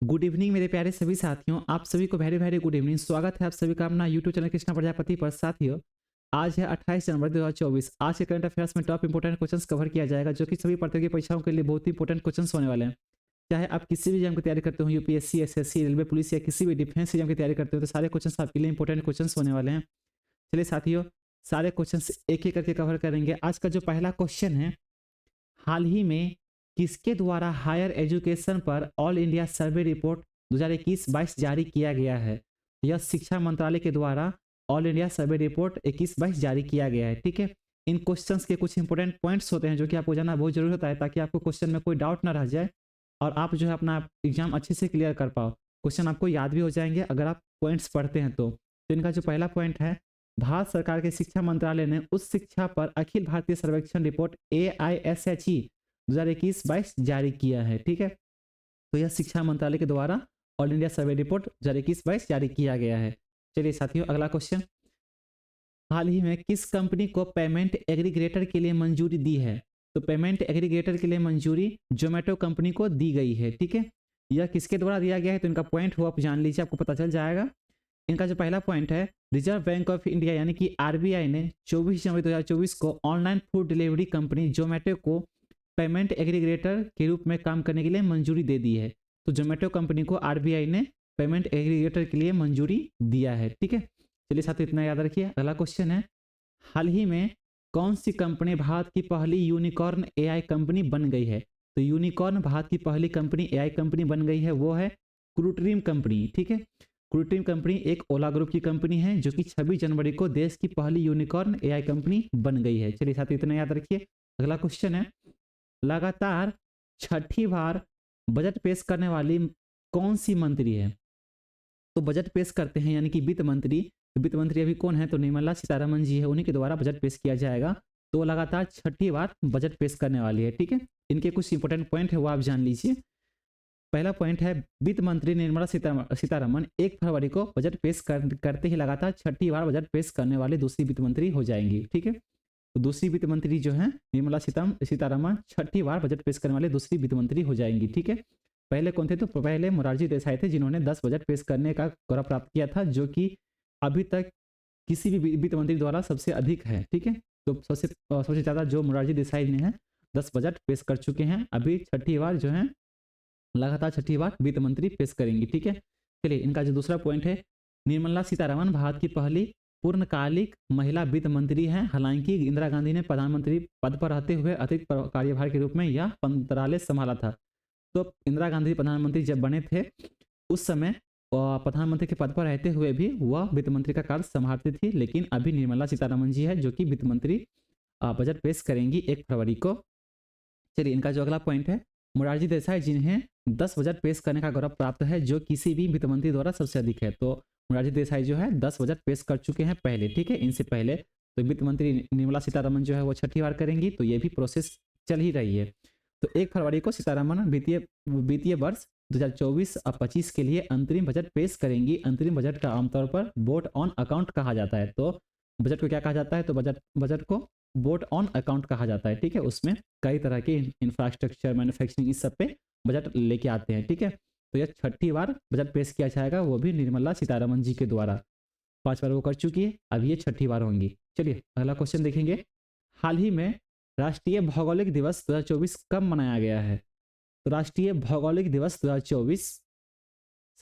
Good evening मेरे प्यारे सभी साथियों, आप सभी को वेरी वेरी गुड इवनिंग। स्वागत है आप सभी का अपना यूट्यूब चैनल कृष्णा प्रजापति पर। साथियों, आज है 28 जनवरी 2024। आज के करंट अफेयर्स में टॉप इंपोर्टेंट क्वेश्चंस कवर किया जाएगा, जो कि सभी प्रतियोगी परीक्षाओं के लिए बहुत ही इंपोर्टेंट क्वेश्चंस होने वाले हैं। चाहे आप किसी भी एग्जाम की तैयारी करते हो, यूपीएससी, एसएससी, रेलवे, पुलिस या किसी भी डिफेंस एग्जाम की तैयारी करते हो, तो सारे क्वेश्चन आपके लिए इंपोर्टेंट क्वेश्चन होने वाले हैं। चलिए साथियों, सारे क्वेश्चन एक एक करके कवर करेंगे। आज का जो पहला क्वेश्चन है, हाल ही में किसके द्वारा हायर एजुकेशन पर ऑल इंडिया सर्वे रिपोर्ट 2021-22 जारी किया गया है? यह शिक्षा मंत्रालय के द्वारा ऑल इंडिया सर्वे रिपोर्ट 21-22 जारी किया गया है। ठीक है, इन क्वेश्चंस के कुछ इंपोर्टेंट पॉइंट्स होते हैं जो कि आपको जानना बहुत जरूरी होता है, ताकि आपको क्वेश्चन में कोई डाउट ना रह जाए और आप जो है अपना एग्जाम अच्छे से क्लियर कर पाओ। क्वेश्चन आपको याद भी हो जाएंगे अगर आप पॉइंट्स पढ़ते हैं तो इनका जो पहला पॉइंट है, भारत सरकार के शिक्षा मंत्रालय ने उच्च शिक्षा पर अखिल भारतीय सर्वेक्षण रिपोर्ट AISHE 2021-22 जारी किया है। ठीक है, तो यह शिक्षा मंत्रालय के द्वारा ऑल इंडिया सर्वे रिपोर्ट 2021-22 जारी किया गया है। चलिए साथियों, अगला क्वेश्चन, हाल ही में किस कंपनी को पेमेंट एग्रीगेटर के लिए मंजूरी दी है? तो पेमेंट एग्रीगेटर के लिए मंजूरी जोमेटो कंपनी को दी गई है। ठीक है, यह किसके द्वारा दिया गया है? तो इनका पॉइंट हो आप जान लीजिए, आपको पता चल जाएगा। इनका जो पहला पॉइंट है, रिजर्व बैंक ऑफ इंडिया यानी कि आरबीआई ने 24 जनवरी 2024 को online food delivery company Zomato को पेमेंट एग्रीगेटर के रूप में काम करने के लिए मंजूरी दे दी है। तो जोमेटो कंपनी को आरबीआई ने पेमेंट एग्रीगेटर के लिए मंजूरी दिया है। ठीक है, चलिए साथियों, इतना याद रखिए। अगला क्वेश्चन है, हाल ही में कौन सी कंपनी भारत की पहली यूनिकॉर्न एआई कंपनी बन गई है? तो यूनिकॉर्न भारत की पहली कंपनी एआई कंपनी बन गई है, वो है क्रूट्रीम कंपनी। ठीक है, क्रूट्रीम कंपनी एक ओला ग्रुप की कंपनी है, जो कि 26 जनवरी को देश की पहली यूनिकॉर्न एआई कंपनी बन गई है। चलिए साथियों, इतना याद रखिए। अगला क्वेश्चन है, लगातार छठी बार बजट पेश करने वाली कौन सी मंत्री है? तो बजट पेश करते हैं यानी कि वित्त मंत्री। वित्त मंत्री अभी कौन है? तो निर्मला सीतारमण जी है, उन्हीं के द्वारा बजट पेश किया जाएगा। तो लगातार छठी बार बजट पेश करने वाली है। ठीक है, इनके कुछ इंपोर्टेंट पॉइंट है वो आप जान लीजिए। पहला पॉइंट है, वित्त मंत्री निर्मला सीतारमण 1 फरवरी को बजट पेश करते ही लगातार छठी बार बजट पेश करने वाले दूसरी वित्त मंत्री हो जाएंगी। ठीक है, तो दूसरी वित्त मंत्री जो है निर्मला सीतारमण छठी बार बजट पेश करने वाले दूसरी वित्त मंत्री हो जाएंगी। ठीक है, पहले कौन थे? तो पहले मोरारजी देसाई थे, जिन्होंने 10 बजट पेश करने का गौरव प्राप्त किया था, जो कि अभी तक किसी भी वित्त मंत्री द्वारा सबसे अधिक है। ठीक है, तो सबसे ज़्यादा जो मोरारजी देसाई ने है 10 बजट पेश कर चुके हैं। अभी छठी बार जो है लगातार छठी बार वित्त मंत्री पेश करेंगी। ठीक है, चलिए इनका जो दूसरा पॉइंट है, निर्मला सीतारमण भारत की पहली पूर्णकालिक महिला वित्त मंत्री हैं। हालांकि इंदिरा गांधी ने प्रधानमंत्री पद पर रहते हुए अतिरिक्त कार्यभार के रूप में यह मंत्रालय संभाला था। तो इंदिरा गांधी प्रधानमंत्री जब बने थे, उस समय प्रधानमंत्री के पद पर रहते हुए भी वह वित्त मंत्री का कार्य संभालती थी। लेकिन अभी निर्मला सीतारमण जी है जो कि वित्त मंत्री बजट पेश करेंगी 1 फरवरी को। चलिए इनका जो अगला पॉइंट है, मोरारजी देसाई जिन्हें 10 बजट पेश करने का गौरव प्राप्त है, जो किसी भी वित्त मंत्री द्वारा सबसे अधिक है। तो मोरारजी देसाई जो है 10 बजट पेश कर चुके हैं पहले। ठीक है, इनसे पहले तो वित्त मंत्री निर्मला सीतारमण जो है वो छठी बार करेंगी, तो ये भी प्रोसेस चल ही रही है। तो 1 फरवरी को सीतारमण वित्तीय वर्ष 2024 और 25 के लिए अंतरिम बजट पेश करेंगी। अंतरिम बजट का आमतौर पर वोट ऑन अकाउंट कहा जाता है। तो बजट को क्या कहा जाता है? तो बजट को वोट ऑन अकाउंट कहा जाता है। ठीक है, उसमें कई तरह के इंफ्रास्ट्रक्चर, मैन्युफैक्चरिंग, इस सब पे बजट लेके आते हैं। ठीक है, तो यह छठी बार बजट पेश किया जाएगा, वो भी निर्मला सीतारमण जी के द्वारा। 5 बार वो कर चुकी है, अब ये छठी बार होंगी। चलिए अगला क्वेश्चन देखेंगे, हाल ही में राष्ट्रीय भौगोलिक दिवस 2024 कब मनाया गया है? तो राष्ट्रीय भौगोलिक दिवस 2024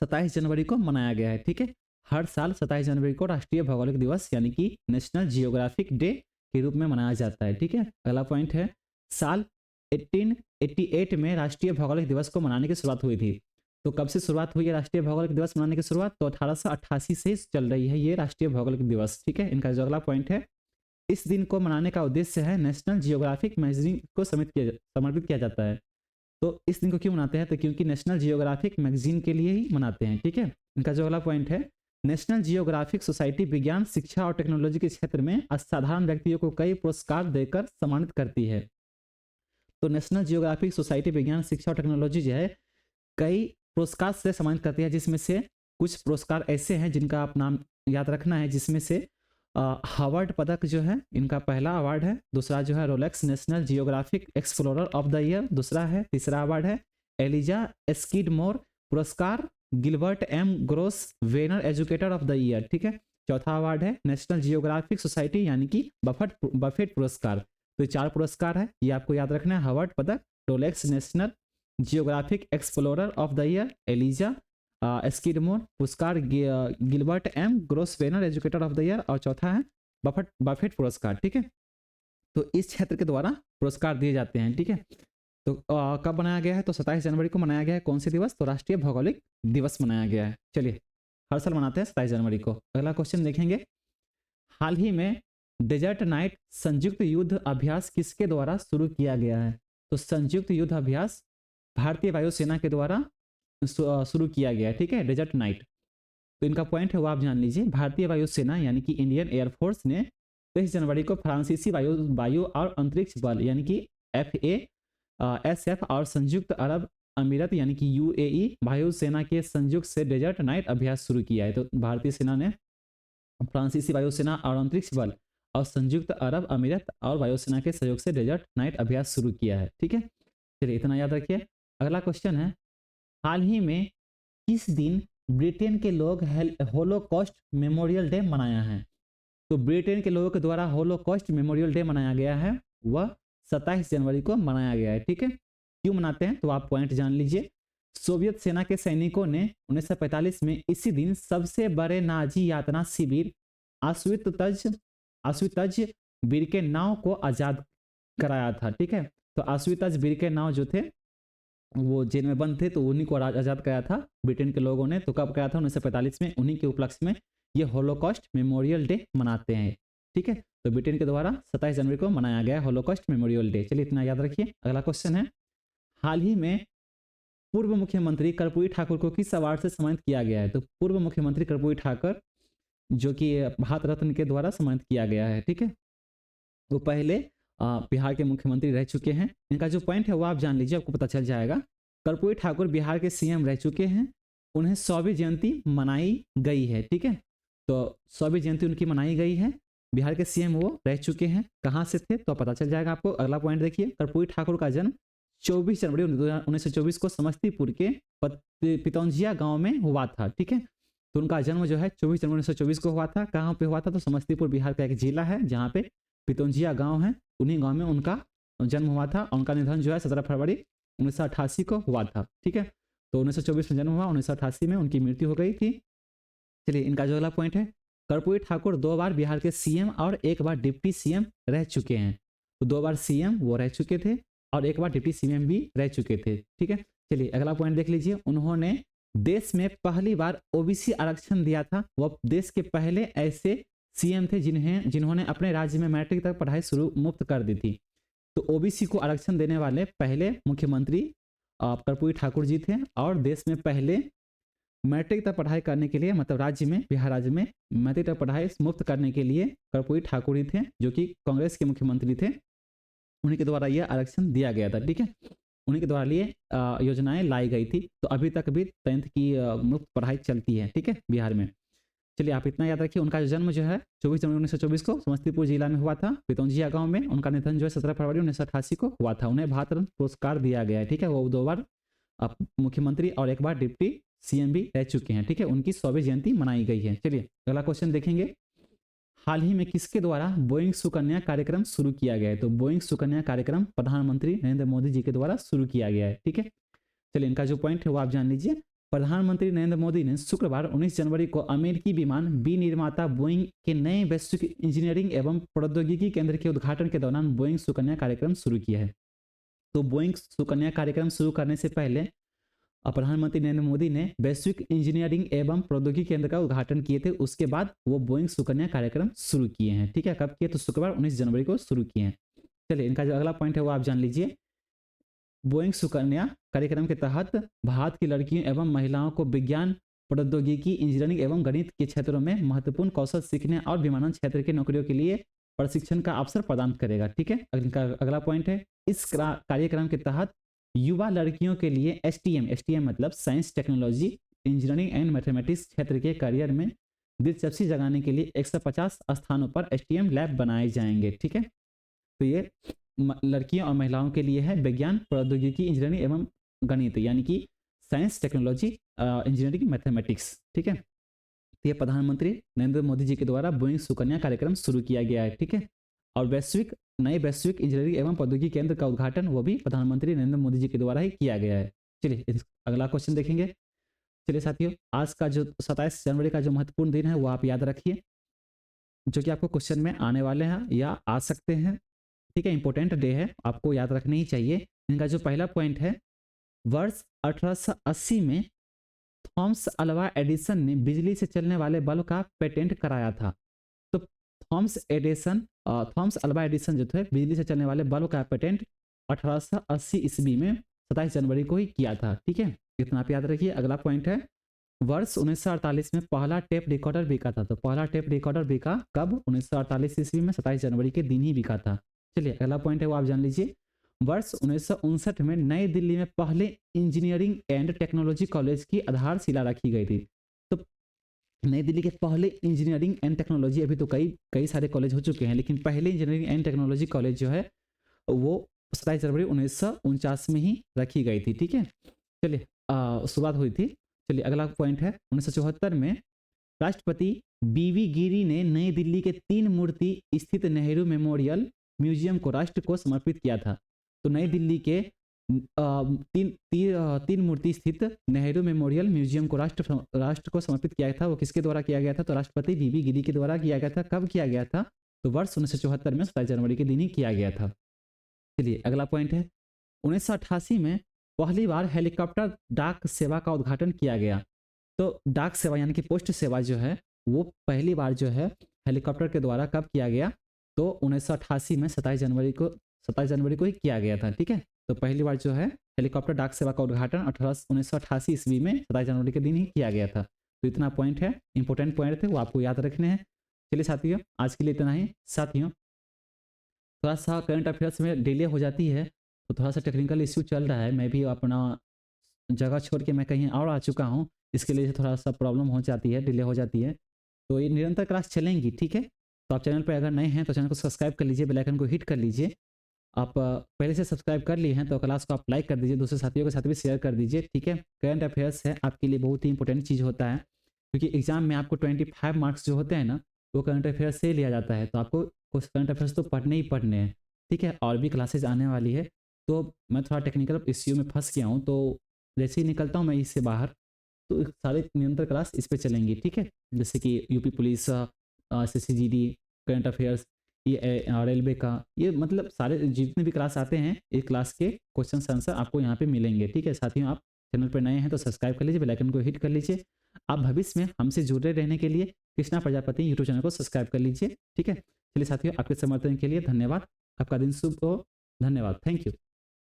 27 जनवरी को मनाया गया है। ठीक है, हर साल 27 जनवरी को राष्ट्रीय भौगोलिक दिवस यानी कि नेशनल जियोग्राफिक डे के रूप में मनाया जाता है। ठीक है, अगला पॉइंट है, साल 1888 में राष्ट्रीय भौगोलिक दिवस को मनाने की शुरुआत हुई थी। तो कब से शुरुआत हुई है राष्ट्रीय भौगोलिक दिवस मनाने की शुरुआत? तो 1888 से चल रही है ये राष्ट्रीय भौगोलिक दिवस। ठीक है, इनका जो अगला पॉइंट है, इस दिन को मनाने का उद्देश्य है नेशनल जियोग्राफिक मैगजीन को समर्पित किया जाता है। तो इस दिन को क्यों मनाते हैं? तो क्योंकि नेशनल जियोग्राफिक मैगजीन के लिए ही मनाते हैं। ठीक है, इनका जो अगला पॉइंट है, नेशनल जियोग्राफिक सोसाइटी विज्ञान, शिक्षा और टेक्नोलॉजी के क्षेत्र में असाधारण व्यक्तियों को कई पुरस्कार देकर सम्मानित करती है। तो नेशनल जियोग्राफिक सोसाइटी विज्ञान, शिक्षा और टेक्नोलॉजी जो है कई पुरस्कार से सम्मानित करती है, जिसमें से कुछ पुरस्कार ऐसे हैं जिनका आप नाम याद रखना है, जिसमें से हार्वर्ड पदक जो है इनका पहला अवार्ड है। दूसरा जो है Rolex National Geographic explorer of the year दूसरा है। तीसरा अवार्ड है एलिजा स्किडमोर पुरस्कार Gilbert M Grosvenor educator of the year, ठीक है। चौथा अवार्ड है नेशनल जियोग्राफिक सोसाइटी यानी कि बफेट पुरस्कार। तो ये 4 पुरस्कार है, ये आपको याद रखना है। हार्वर्ड पदक, Rolex National Geographic explorer of the Year, Eliza Scidmore पुरस्कार, Gilbert M Grosvenor educator of the Year, और चौथा है बफेट पुरस्कार, ठीक है। तो इस क्षेत्र के द्वारा पुरस्कार दिए जाते हैं, ठीक है। तो कब बनाया गया है? तो 27 जनवरी को मनाया गया है। कौन से दिवस? तो राष्ट्रीय भौगोलिक दिवस मनाया गया है। चलिए, हर साल मनाते हैं 27 जनवरी को। अगला क्वेश्चन देखेंगे, हाल ही में डेजर्ट नाइट संयुक्त युद्ध अभ्यास किसके द्वारा शुरू किया गया है? तो संयुक्त युद्ध अभ्यास भारतीय वायुसेना के द्वारा शुरू किया गया है, ठीक है, डेजर्ट नाइट। तो इनका पॉइंट है वो आप जान लीजिए। भारतीय वायुसेना यानी कि इंडियन एयरफोर्स ने 23 जनवरी को फ्रांसीसी वायु और अंतरिक्ष बल यानी कि FASF और संयुक्त अरब अमीरत यानी कि UAE वायुसेना के संयुक्त से डेजर्ट नाइट अभ्यास शुरू किया है। तो भारतीय सेना ने फ्रांसीसी वायुसेना और अंतरिक्ष बल और संयुक्त अरब अमीरत और वायुसेना के सहयोग से डेजर्ट नाइट अभ्यास शुरू किया है, ठीक है। चलिए, इतना याद रखिए। अगला क्वेश्चन है, हाल ही में किस दिन ब्रिटेन के लोग होलोकॉस्ट मेमोरियल डे मनाया है? तो ब्रिटेन के लोगों के द्वारा होलोकॉस्ट मेमोरियल डे मनाया गया है, वह 27 जनवरी को मनाया गया है, ठीक है। क्यों मनाते हैं? तो आप पॉइंट जान लीजिए। सोवियत सेना के सैनिकों ने 1945 में इसी दिन सबसे बड़े नाजी यातना शिविर आश्वित्ज बिरकेनाउ को आजाद कराया था, ठीक है। तो आश्वित्ज बिरकेनाउ जो थे वो जेल में बंद थे, तो उन्हीं को आजाद कराया था ब्रिटेन के लोगों ने। तो कब कराया था? 1945 में। उन्हीं के उपलक्ष्य में ये होलोकॉस्ट मेमोरियल डे मनाते हैं, ठीक है। तो ब्रिटेन के द्वारा 27 जनवरी को मनाया गया होलोकॉस्ट मेमोरियल डे। चलिए, इतना याद रखिए। अगला क्वेश्चन है, हाल ही में पूर्व मुख्यमंत्री कर्पूरी ठाकुर को किस अवार्ड से सम्मानित किया गया है? तो पूर्व मुख्यमंत्री कर्पूरी ठाकुर जो कि भारत रत्न के द्वारा सम्मानित किया गया है, ठीक है। वो पहले बिहार के मुख्यमंत्री रह चुके हैं। इनका जो पॉइंट है वो आप जान लीजिए, आपको पता चल जाएगा। कर्पूरी ठाकुर बिहार के CM रह चुके हैं, उन्हें 100वीं जयंती मनाई गई है, ठीक है। तो 100वीं जयंती उनकी मनाई गई है। बिहार के CM वो रह चुके हैं। कहाँ से थे? तो पता चल जाएगा आपको। अगला पॉइंट देखिए, कर्पूरी ठाकुर का जन्म 24 जनवरी 1924 को समस्तीपुर के पितौंजिया गांव में हुआ था, ठीक है। तो उनका जन्म जो है 24 जनवरी 1924 को हुआ था। कहाँ पे हुआ था? तो समस्तीपुर बिहार का एक जिला है जहाँ पे पितौंजिया गांव है, उन्हीं गांव में उनका जन्म हुआ था। और उनका निधन जो है 17 फरवरी 1988 को हुआ था, ठीक है। तो 1924 में जन्म हुआ, 1988 में उनकी मृत्यु हो गई थी। चलिए, इनका जो अगला पॉइंट है, कर्पूरी ठाकुर 2 बार बिहार के CM और 1 बार डिप्टी CM रह चुके हैं। तो 2 बार CM वो रह चुके थे और 1 बार डिप्टी CM भी रह चुके थे, ठीक है। चलिए, अगला पॉइंट देख लीजिए। उन्होंने देश में पहली बार OBC आरक्षण दिया था। वह देश के पहले ऐसे CM थे जिन्होंने अपने राज्य में मैट्रिक तक पढ़ाई शुरू मुफ्त कर दी थी। तो OBC को आरक्षण देने वाले पहले मुख्यमंत्री कर्पूरी ठाकुर जी थे। और देश में पहले मैट्रिक तक पढ़ाई करने के लिए, मतलब राज्य में, बिहार राज्य में मैट्रिक तक पढ़ाई मुफ्त करने के लिए कर्पूरी ठाकुर ही थे, जो कि कांग्रेस के मुख्यमंत्री थे। उन्हीं के द्वारा यह आरक्षण दिया गया था, ठीक है। उन्हीं के द्वारा ये योजनाएं लाई गई थी। तो अभी तक भी 10th की मुफ्त पढ़ाई चलती है, ठीक है, बिहार में। चलिए, आप इतना याद रखिए। उनका जन्म जो है 24 जनवरी 1924 को समस्तीपुर जिला में हुआ था, पितौंजिया गांव में। उनका निधन जो है 17 फरवरी 1988 को हुआ था। उन्हें भारत रत्न पुरस्कार दिया गया है, ठीक है। वो 2 बार मुख्यमंत्री और 1 बार डिप्टी CM भी रह चुके हैं, ठीक है। उनकी 100वीं जयंती मनाई गई है। चलिए, अगला क्वेश्चन देखेंगे, हाल ही में किसके द्वारा बोइंग सुकन्या कार्यक्रम शुरू किया गया है? तो बोइंग सुकन्या कार्यक्रम प्रधानमंत्री नरेंद्र मोदी जी के द्वारा शुरू किया गया है, ठीक है। चलिए, इनका जो पॉइंट है वो आप जान लीजिए। प्रधानमंत्री नरेंद्र मोदी ने शुक्रवार 19 जनवरी को अमेरिकी विमान विनिर्माता बोइंग के नए वैश्विक इंजीनियरिंग एवं प्रौद्योगिकी केंद्र के उद्घाटन के दौरान बोइंग सुकन्या कार्यक्रम शुरू किया है। तो बोइंग सुकन्या कार्यक्रम शुरू करने से पहले प्रधानमंत्री नरेंद्र मोदी ने वैश्विक इंजीनियरिंग एवं प्रौद्योगिकी केंद्र का उद्घाटन किए थे। उसके बाद वो बोइंग सुकन्या कार्यक्रम शुरू किए हैं, ठीक है। कब किए? तो शुक्रवार 19 जनवरी को शुरू किए हैं। चलिए, इनका जो अगला पॉइंट है वो आप जान लीजिए। बोइंग सुकन्या कार्यक्रम के तहत भारत की लड़कियों एवं महिलाओं को विज्ञान, प्रौद्योगिकी, इंजीनियरिंग एवं गणित के क्षेत्रों में महत्वपूर्ण कौशल सीखने और विमानन क्षेत्र की नौकरियों के लिए प्रशिक्षण का अवसर प्रदान करेगा, ठीक है। इनका अगला पॉइंट है, इस कार्यक्रम के तहत युवा लड़कियों के लिए STEM मतलब science, technology, engineering and mathematics क्षेत्र के करियर में दिलचस्पी जगाने के लिए 150 स्थानों पर STEM लैब बनाए जाएंगे, ठीक है। तो ये लड़कियों और महिलाओं के लिए है विज्ञान, प्रौद्योगिकी, इंजीनियरिंग एवं गणित यानी कि साइंस, टेक्नोलॉजी, इंजीनियरिंग, मैथमेटिक्स। ठीक है, तो ये प्रधानमंत्री नरेंद्र मोदी जी के द्वारा बोइंग सुकन्या कार्यक्रम शुरू किया गया है। ठीक है, और नए वैश्विक इंजीनियरिंग एवं प्रौद्योगिकी केंद्र का उद्घाटन वो भी प्रधानमंत्री नरेंद्र मोदी जी के द्वारा ही किया गया है। चलिए अगला क्वेश्चन देखेंगे। चलिए साथियों, आज का जो 27 जनवरी का जो महत्वपूर्ण दिन है वो आप याद रखिए, जो कि आपको क्वेश्चन में आने वाले हैं या आ सकते हैं। ठीक है, इंपॉर्टेंट डे है, आपको याद रखने ही चाहिए। इनका जो पहला पॉइंट है, वर्ष 1880 में थॉमस अल्वा एडिसन ने बिजली से चलने वाले बल्ब का पेटेंट कराया था। तो थॉमस अल्वा एडिसन जो थे, बिजली से चलने वाले बल्ब का पेटेंट 1880 ईस्वी में 27 जनवरी को ही किया था। ठीक है, इतना आप याद रखिए। अगला पॉइंट है, वर्ष 1948 में पहला टेप रिकॉर्डर बिका था। तो पहला टेप रिकॉर्डर बिका कब? 1948 ईस्वी में 27 जनवरी के दिन ही बिका था। चलिए अगला पॉइंट है वो आप जान लीजिए। वर्ष 1959 में नई दिल्ली में पहले इंजीनियरिंग एंड टेक्नोलॉजी कॉलेज की आधारशिला रखी गई थी। तो नई दिल्ली के पहले इंजीनियरिंग एंड टेक्नोलॉजी, अभी तो कई सारे कॉलेज हो चुके हैं, लेकिन पहले इंजीनियरिंग एंड टेक्नोलॉजी कॉलेज जो है वो 27 जनवरी 1949 में ही रखी गई थी। ठीक है, चलिए शुरुआत हुई थी। चलिए अगला पॉइंट है, 1974 में राष्ट्रपति बीवी गिरी ने नई दिल्ली के 3 मूर्ति स्थित नेहरू मेमोरियल म्यूजियम को राष्ट्र को समर्पित किया था। तो नई दिल्ली के तीन मूर्ति स्थित नेहरू मेमोरियल म्यूजियम को राष्ट्र को समर्पित किया था। वो किसके द्वारा किया गया था? तो राष्ट्रपति बीबी गिरी के द्वारा किया गया था। कब किया गया था? तो वर्ष 1974 में 27 जनवरी के दिन ही किया गया था। चलिए अगला पॉइंट है, 1988 में पहली बार हेलीकॉप्टर डाक सेवा का उद्घाटन किया गया। तो डाक सेवा यानी कि पोस्ट सेवा जो है वो पहली बार जो है हेलीकॉप्टर के द्वारा कब किया गया? तो 1988 में 27 जनवरी को ही किया गया था। ठीक है, तो पहली बार जो है हेलीकॉप्टर डाक सेवा का उद्घाटन 1988 ईस्वी में 27 जनवरी के दिन ही किया गया था। तो इतना पॉइंट है, इंपॉर्टेंट पॉइंट थे, वो आपको याद रखने हैं। चलिए साथियों, आज के लिए इतना ही। साथियों, थोड़ा सा करंट अफेयर्स में डिले हो जाती है, तो थोड़ा सा टेक्निकल इश्यू चल रहा है। मैं भी अपना जगह छोड़ के मैं कहीं और आ चुका हूँ, इसके लिए थोड़ा सा प्रॉब्लम हो जाती है, डिले हो जाती है। तो ये निरंतर क्लास चलेंगी। ठीक है, तो आप चैनल पर अगर नए हैं तो चैनल को सब्सक्राइब कर लीजिए, बेल आइकन को हिट कर लीजिए। आप पहले से सब्सक्राइब कर लिए हैं तो क्लास को आप लाइक कर दीजिए, दूसरे साथियों के साथ भी शेयर कर दीजिए। ठीक है, करंट अफेयर्स है आपके लिए बहुत ही इंपॉर्टेंट चीज़ होता है, क्योंकि एग्जाम में आपको 25 मार्क्स जो होते हैं ना, वो करंट अफेयर्स से लिया जाता है। तो आपको कुछ करंट अफेयर्स तो पढ़ने ही पढ़ने हैं। ठीक है, और भी क्लासेज आने वाली है, तो मैं थोड़ा टेक्निकल इश्यू में फंस गया हूँ, तो जैसे ही निकलता हूँ मैं इससे बाहर, तो सारे निरंतर क्लास इस पर चलेंगी। ठीक है, जैसे कि UP police, SSCGD, current affairs, ये रेलवे का, ये मतलब सारे जितने भी क्लास आते हैं, एक क्लास के क्वेश्चन आंसर आपको यहाँ पे मिलेंगे। ठीक है साथियों, आप चैनल पर नए हैं तो सब्सक्राइब कर लीजिए, बेल आइकन को हिट कर लीजिए। आप भविष्य में हमसे जुड़े रहने के लिए कृष्णा प्रजापति यूट्यूब चैनल को सब्सक्राइब कर लीजिए। ठीक है, चलिए साथियों, आपके समर्थन के लिए धन्यवाद। आपका दिन शुभ हो। धन्यवाद, थैंक यू।